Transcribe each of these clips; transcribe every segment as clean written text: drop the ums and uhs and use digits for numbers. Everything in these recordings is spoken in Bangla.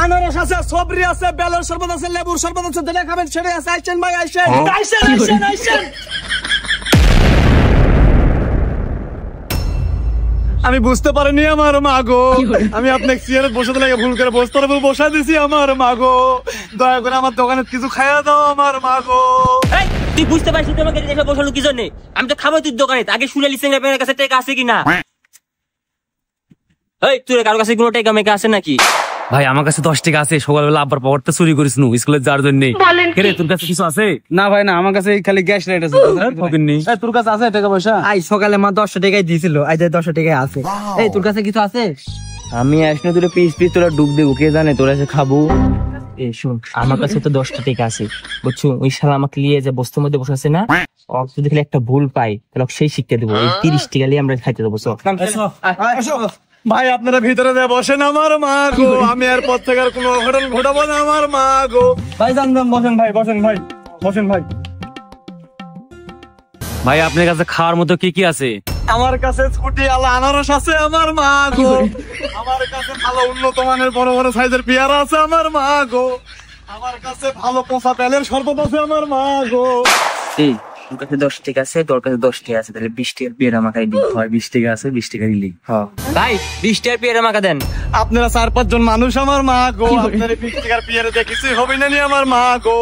আনারস আছে, সবরি আছে, বেলের শরবত আছে, লেবুর শরবত আছে, যেটা খাবেন সেটাই আছে। আইসেন ভাই, আইসেন আইসেন আইসেন আইসেন। আমি বুঝতে পারিনি আমার মা গো, আমি আপনাকে চেয়ারে বসাতে লাগে ভুল করে বস্তার উপর বসা দিছি আমার মা গো, দয়া করে আমার দোকানে কিছু খাইয়া দাও আমার মা গো। তুই বুঝতে পারছিস তোমাকে এসে বসালো কি জন্য? আমি তো খাবো তুই দোকানে, আগে শুনে লিসেন আপনার কাছে টাকা আছে কিনা। এই তুই কারোর কাছে কোনো টাকা মেকা আছে নাকি? ভাই আমার কাছে 10 টাকা আছে, সকালবেলা আব্বার পকেটটা চুরি করিস নু স্কুলে যাওয়ার জন্য। কেরে তোর কাছে কিছু আছে? না ভাই না, আমার কাছে খালি গ্যাস লাইট আছে। তোর কাছে আছে টাকা পয়সা? আই সকালে মা 10 টাকাই দিয়েছিল, আজ 10 টাকাই আছে। এই তোর কাছে কিছু আছে? আমি আসলে তোরা পিস পিস তোরা ডুব দেবো, কে জানে তোরা এসে খাবো। এই শোন, আমার কাছে তো 10 টাকা আছে বুঝছো, ওই শালা আমাকে নিয়ে যে বস্তুর মধ্যে বসে আছে না, ওকে যদি খালি একটা ভুল পাই তাহলে সেই শিক্ষা দেবো। এই 30 টাকা নিয়ে আমরা খাইতে দেবো। ভাই আপনারা ভিতরে দিয়ে বসেন আমার মা গো, আমি আর পর থেকে আর কোনো অঘটন ঘটাবো না আমার মা গো। ভাই জানতাম, বসেন ভাই, বসেন ভাই, বসেন ভাই। ভাই আপনার কাছে খাওয়ার মতো কি কি আছে? আমার কাছে ছুটি আলা আনারস আছে আমার মা গো, আমার কাছে ভালো উন্নত মানের বড় বড় সাইজের পেয়ারা আছে আমার মা গো, আমার কাছে ভালো পোষা তেলের শরবত আছে আমার মা গো। এই তোর কাছে 10 টাকা আছে, তোর কাছে 10 টাকা আছে, তাহলে 20 টাকার পেয়ারা মাখাই দিই। ভাই 20 টাকা আছে, 20 টাকা দিলি। ভাই 20 টাকার পেয়ারা মাখা দেন। আপনারা 4-5 জন মানুষ আমার মা গো, আপনারা 20 টাকার পেয়ারা দিয়ে কিছুই হবে না নি আমার মা গো,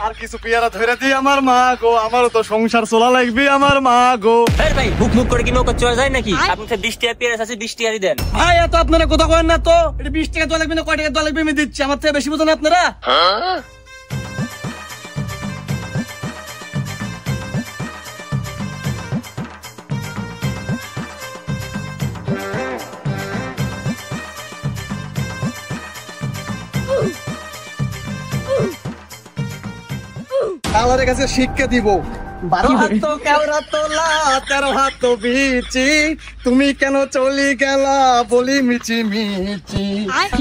আর কিছু পেয়ারা ধরে দিই আমার মা গো, আমারও তো সংসার চলা লাগবে আমার মা গো। ভাই মুখ মুখ করে কি নৌকা চলে যায় নাকি? আপনি 20 টাকার পেয়ারা আছে, 20 টাকা দেন। ভাই এত আপনারা কথা কয়েন না তো, এটা 20 টাকা দেওয়া লাগবে না, কয় টাকা দেওয়া লাগবে আমি দিচ্ছি, আমার থেকে বেশি বোঝেন আপনারা। আল্লাহর কাছে শিক্ষা দিব, 12 হাত তো কেওড়া তোলা, 13 হাত তো বিচি, তুমি কেন চলি গেলা বলি মিচি মিচি,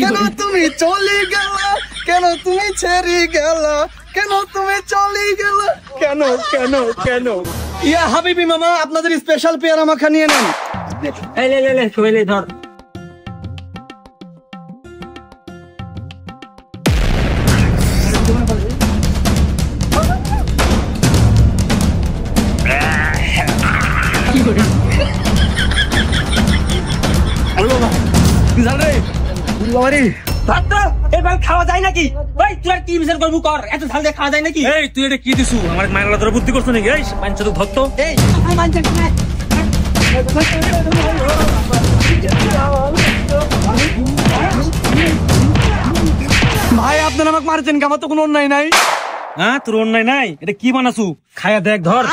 কেন তুমি চলি গেলা, কেন তুমি ছেড়ে গেলা, কেন তুমি চলি গেলা, কেন কেন কেন। ইয়া হাবিবি মামা, আপনাদের স্পেশাল পেয়ারা মাখা নিয়ে নেন। এই লে লে লে শোলে ধর। খাওয়া যায় নাকি? তুই কি বিচার করবো কর, এত ঝাল দিয়ে খাওয়া যায় নাকি? এই তুই এটা কি দিছু? আমার মায়ের তোরা বুদ্ধি করছ নাকি? এই পাঁচ তো ধরতো। ভাই আপনারা আমাকে মারছেন, আমার তো কোনো অন্যায় নাই। হ্যাঁ তোর অন্যায় নাই, এটা কি বানাছু? খায়া দেখ, ধর।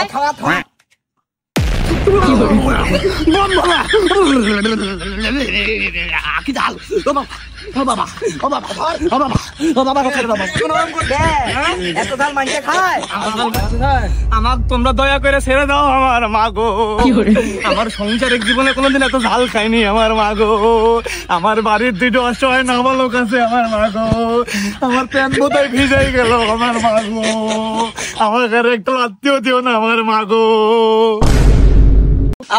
আমার তোমরা দয়া করে ছেড়ে দাও আমার মা গো, আমার সংসারিক জীবনে কোনোদিন এত ঝাল খাইনি আমার মা গো, আমার বাড়ির 2টো অসহায় নাবালক আছে আমার মা গো, আমার প্যান্ট বোধহয় ভিজে গেল আমার মা গো, আমার ঘরে একটু আত্মীয় দিও না আমার মা গো।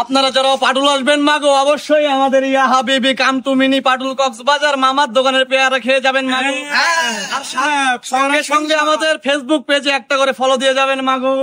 আপনারা যারা পাটুল আসবেন মা গো, অবশ্যই আমাদের ইয়া হাবিবি come to mini Patul Cox's Bazar মামার দোকানের পেয়ারা খেয়ে যাবেন মা গো, আর সঙ্গে সঙ্গে আমাদের ফেসবুক পেজে একটা করে ফলো দিয়ে যাবেন মা গো।